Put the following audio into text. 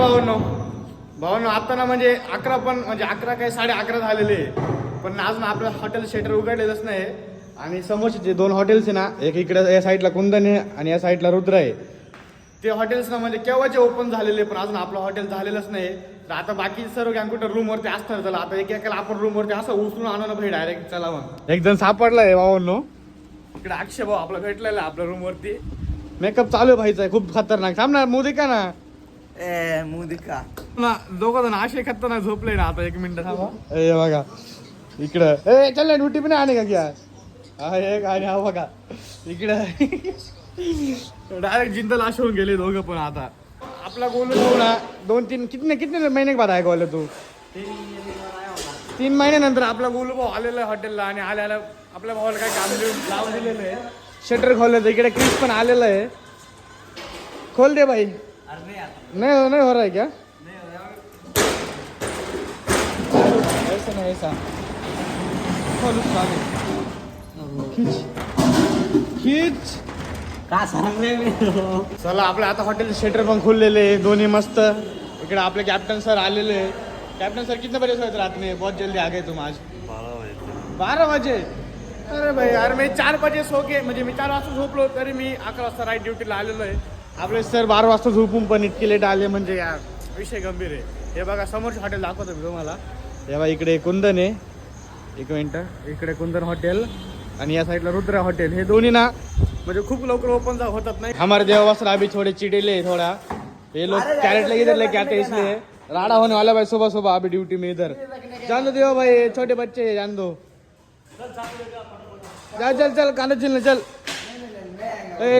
भावांनो आता ना म्हणजे 11 पण म्हणजे 11 काय 11:30 झालेले पण अजून आपलं हॉटेल शेटर उघडलेलंच नाही. आणि समोरचे जे 2 हॉटेल्स आहे ना, एक इकडे या साईडला कुंदन आहे आणि या साईडला रुद्र आहे, ते हॉटेल्स ना म्हणजे केव्हाचे ओपन झालेले पण अजून आपलं हॉटेल झालेलंच नाही. तर आता बाकी सर्व गँग कुठं रूमवरती असतात. चला आता एकेकाला आपण रूमवरती असं उचलून आणू ना भाई डायरेक्ट. चला मग एक जण सापडला आहे भावांनो, इकडे अक्षय भाऊ आपला भेटलेला आपल्या रूमवरती. मेकअप चालू आहे भाईचा खूप खतरनाक. थांब ना मोदिका ना मुदिका ना दोघं जण असे खतरनाक झोपले ना. आता 1 मिनिट थांबा. ए बघा इकडं ए चल ना ड्युटी पण आणे का क्या हा एक आणि हा बघा इकडं डायरेक्ट जिंदल असे होऊन गेले दोघं पण. आता आपला गोलू भाऊ ना 2-3 कितने महिने बाद आहे गोलू तू 3 महिन्यानंतर आपला गोलू भाऊ आलेला आहे हॉटेलला. आणि आल्याला आपल्या भावाला काय काम लावून दिलेलं आहे. शटर खोललं इकडे क्रिस पण आलेलं आहे. खोल दे भाई. नहीं हो रहा है क्या ऐसा नहीं ऐसा खींच का सांग रे मी. चला आपलं आता हॉटेल शेटर पण खुललेले आहे दोन्ही मस्त. इकडे आपले कॅप्टन सर आलेले आहे. कॅप्टन सर कितने बजे सोए थे रात में? बहुत जल्दी आ गए तुम आज. 12 बजे. अरे भाई यार मी 4 बजे सो के म्हणजे मी 4 वाजता झोपलो तरी मी 11 वाजता राईट ड्युटीला आलेलो आहे. आपले सर 12 वाजता झोपून पण इतके लेट आले म्हणजे यार विषय गंभीर आहे. हे बघा समोरचे हॉटेल दाखवतो मी तुम्हाला. तेव्हा इकडे कुंदन आहे, 1 मिनिट, इकडे कुंदन हॉटेल आणि या साइडला रुद्र हॉटेल. हे दोन्ही ना म्हणजे खूप लवकर ओपन होतात नाही. हमारे देवासरा अभी थोड़े चिड़ेले थोड़ा. ये लोग कैरेट लेके इधर लेके आते इसलिए राडा होने वाला भाई सुबह सुबह अभी ड्यूटी में इधर. जान दो देवा भाई छोटे बच्चे जान दो. चल चल चल कांदा चिल्ले चल.